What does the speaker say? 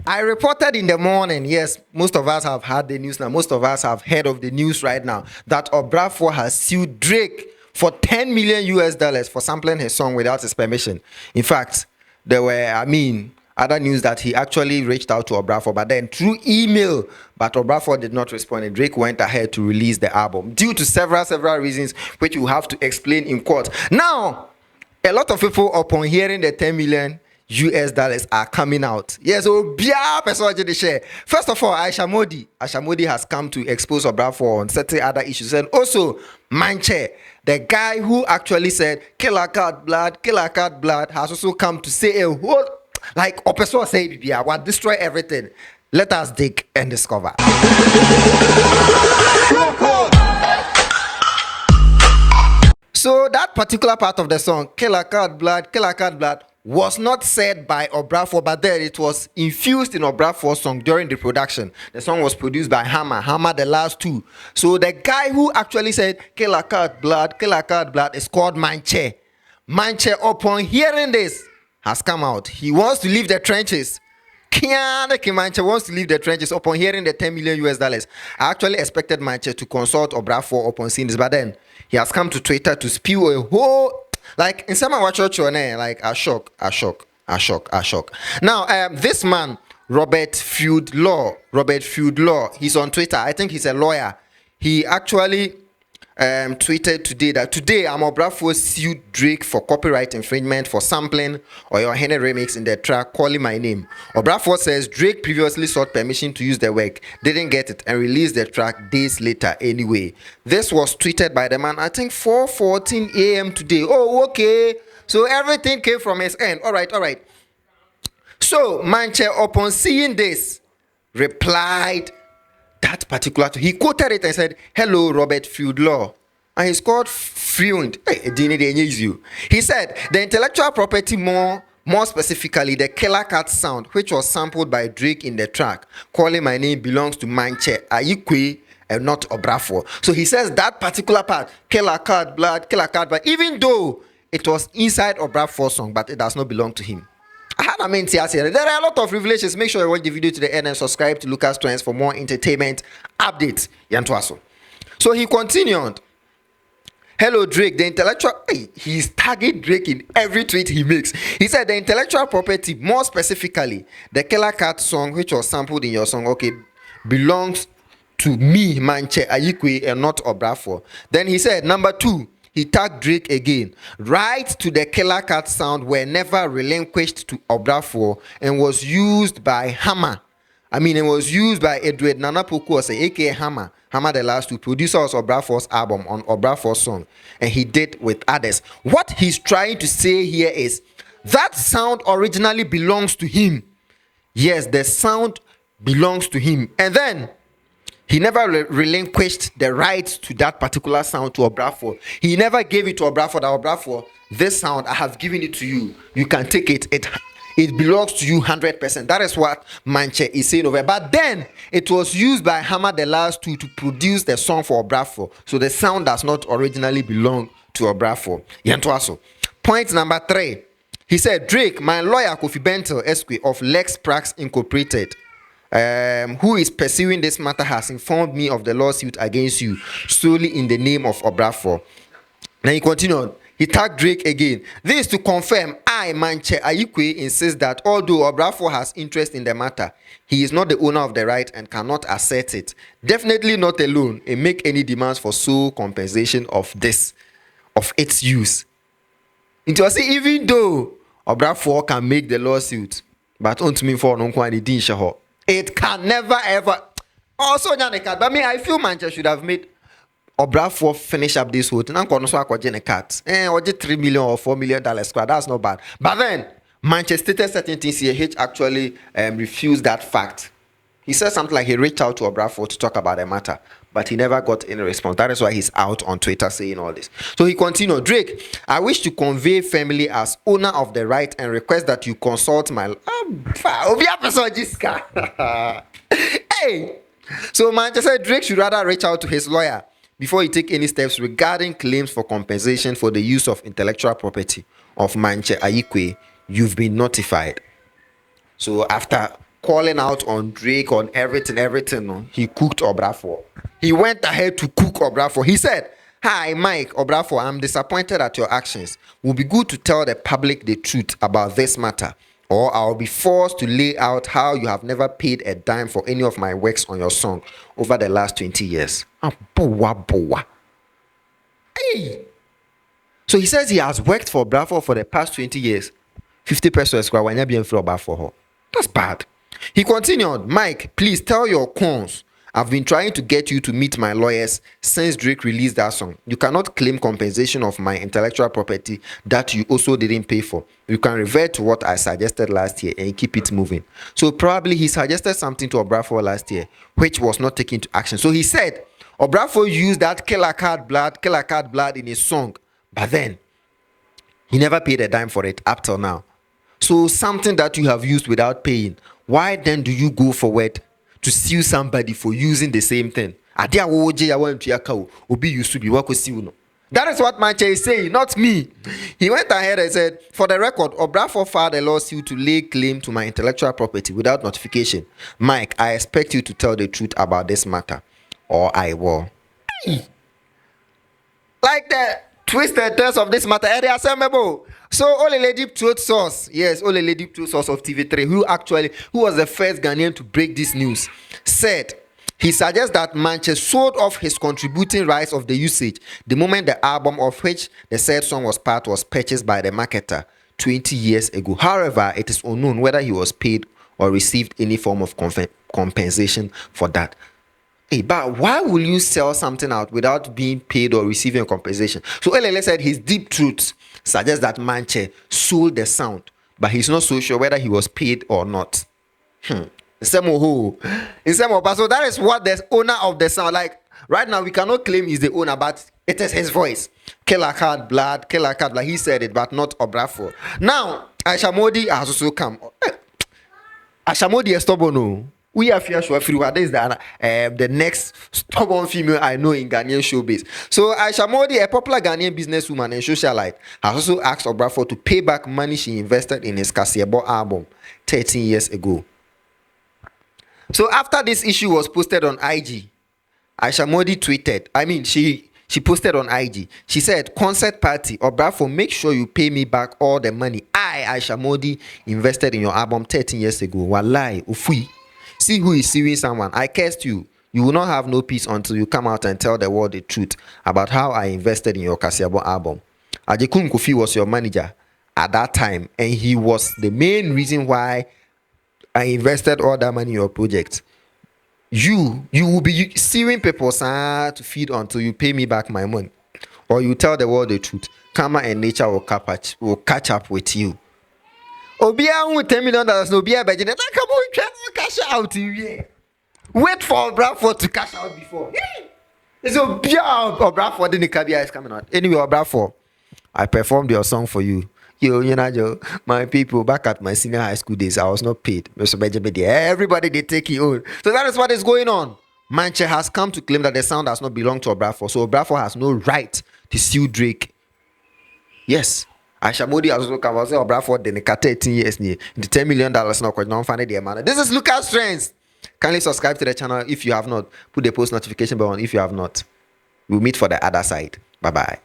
I reported in the morning, yes, most of us have had the news now. Most of us have heard of the news right now that Obrafour has sued Drake for 10 million US dollars for sampling his song without his permission. In fact, there were, other news that he actually reached out to Obrafour, but then through email, but Obrafour did not respond, and Drake went ahead to release the album due to several reasons, which we have to explain in court. Now, a lot of people, upon hearing the 10 million US dollars are coming out. Yes, so first of all, Aisha Modi has come to expose Obrafour on certain other issues, and also Manche, the guy who actually said killer cat blood, has also come to say a whole like Opeso say Bibia will destroy everything. Let us dig and discover. So that particular part of the song, killer cat blood, was not said by Obrafour, but then it was infused in Obrafour's song during the production. The song was produced by Hammer the last two. So the guy who actually said killer cat blood is called Manche. Manche, upon hearing this, has come out. He wants to leave the trenches. Manche wants to leave the trenches upon hearing the 10 million US dollars. I actually expected Manche to consult Obrafour upon seeing this, but then he has come to Twitter to spew a whole, like in some watch like a shock. Now, this man, Robert Feudlaw, he's on Twitter. I think he's a lawyer. He actually tweeted today that today Obrafour sued Drake for copyright infringement for sampling or your Henry remix in the track Calling My Name. Obrafour says Drake previously sought permission to use the work, didn't get it, and released the track days later anyway. This was tweeted by the man, I think 4:14 a.m. today. Oh, okay. So everything came from his end. All right. So Manche, upon seeing this, replied that particular, he quoted it and said, "Hello, Robert Feudlaw." And he's called Freund. He said, the intellectual property, more specifically, the killer cat sound, which was sampled by Drake in the track, Calling My Name, belongs to Manche Ayikwe and not Obrafour. So he says that particular part, killer cat blood, even though it was inside Obrafour's song, but it does not belong to him. There are a lot of revelations. Make sure you watch the video to the end and subscribe to Lucas Trendz for more entertainment updates. So he continued. Hello, Drake. The intellectual... he's tagging Drake in every tweet he makes. He said the intellectual property, more specifically, the Killer Cat song, which was sampled in your song, belongs to me, Manche Ayikwe, and not Obrafour. Then he said, number 2, he tagged Drake again. Rights to the Killer Cat sound were never relinquished to Obrafour and was used by Hammer. It was used by Edward Nanapoku, aka Hammer the last two, producers of Obrafour's album on Obrafour's song, and he did with others. What he's trying to say here is that sound originally belongs to him. Yes, the sound belongs to him. And then he never relinquished the rights to that particular sound to Obrafour. He never gave it to Obrafour. That Obrafour, this sound, I have given it to you. You can take it. It belongs to you 100%. That is what Manche is saying over. But then it was used by Hammer the last two to produce the song for Obrafour. So the sound does not originally belong to Obrafour. Point number 3. He said, Drake, my lawyer Kofi Bentel Esque of Lex Prax Incorporated, who is pursuing this matter, has informed me of the lawsuit against you solely in the name of Obrafour. Then he continued. He tagged Drake again. This is to confirm I, Manche Ayikwe, insist that although Obrafour has interest in the matter, he is not the owner of the right and cannot assert it. Definitely not alone and make any demands for sole compensation of its use. Even though Obrafour can make the lawsuit, but on to me for it can never ever. Also, I feel Manche should have made Obrafour finish up this whole thing. I'm going to cat. Or $3 million or $4 million. That's not bad. But then Manchester stated certain things here. H actually refused that fact. He said something like he reached out to Obrafour to talk about the matter, but he never got any response. That is why he's out on Twitter saying all this. So he continued, Drake, I wish to convey firmly as owner of the right and request that you consult my... Hey! So Manchester Drake should rather reach out to his lawyer before he take any steps regarding claims for compensation for the use of intellectual property of Manche Ayikwe. You've been notified. So after calling out on Drake, on everything. No? He cooked Obrafour. He went ahead to cook Obrafour. He said, "Hi, Mike Obrafour, I'm disappointed at your actions. It would be good to tell the public the truth about this matter, or I'll be forced to lay out how you have never paid a dime for any of my works on your song over the last 20 years. Hey! So he says he has worked for Obrafour for the past 20 years. 50 pesos square when you be for Obrafour. That's bad. He continued, "Mike, please tell your cons. I've been trying to get you to meet my lawyers since Drake released that song. You cannot claim compensation of my intellectual property that you also didn't pay for. You can revert to what I suggested last year and keep it moving." So probably he suggested something to Obrafour last year, which was not taken into action. So he said Obrafour used that killer card blood in his song, but then he never paid a dime for it up till now. So something that you have used without paying, why then do you go forward to sue somebody for using the same thing? That is what Manche is saying, not me. He went ahead and said, "For the record, Obrafour filed a lawsuit to lay claim to my intellectual property without notification. Mike, I expect you to tell the truth about this matter, or I will." Like the twisted turns of this matter, they are assemblable. So Olele Deep Throat Source, yes, Olele Deep Throat Source of TV3, who was the first Ghanaian to break this news, said he suggests that Manche sold off his contributing rights of the usage the moment the album of which the said song was part was purchased by the marketer 20 years ago. However, it is unknown whether he was paid or received any form of compensation for that. Hey, but why will you sell something out without being paid or receiving compensation? So Olele said his deep truth suggests that Manche sold the sound, but he's not so sure whether he was paid or not. So that is what the owner of the sound, like right now we cannot claim he's the owner, but it is his voice. Killer card blood, like he said it, but not Obrafour. Now Aisha Modi has also come. Aisha Modi is stubborn. We are fear sure this is the next stubborn female I know in Ghanaian showbiz. So Aisha Modi, a popular Ghanaian businesswoman and socialite, has also asked Obrafour to pay back money she invested in his Kasiebo album 13 years ago. So after this issue was posted on IG, Aisha Modi tweeted, she posted on IG. She said, "Concert party, Obrafour, make sure you pay me back all the money Aisha Modi invested in your album 13 years ago. Wallahi, ufui. See who is suing someone. I cursed you. You will not have no peace until you come out and tell the world the truth about how I invested in your Kasiebo album. Ajekun Kofi was your manager at that time, and he was the main reason why I invested all that money in your project. You will be suing people to feed until you pay me back my money, or you tell the world the truth. Karma and nature will catch up with you." Obia with $10 million, Obia budget. Come on, try to cash out here. Wait for Obrafour to cash out before. It's Obia Obrafour, then the caviar is coming out. Anyway, Obrafour, I performed your song for you. Yo, my people, back at my senior high school days, I was not paid. Everybody, they take it on. So that is what is going on. Manche has come to claim that the sound does not belong to Obrafour. So Obrafour has no right to sue Drake. Yes. Aisha Modi has also come and say Obrafour then 13 years the $10 million now because don't find the amount. This is Lucas Trendz. Kindly subscribe to the channel if you have not. Put the post notification bell on if you have not. We'll meet for the other side. Bye bye.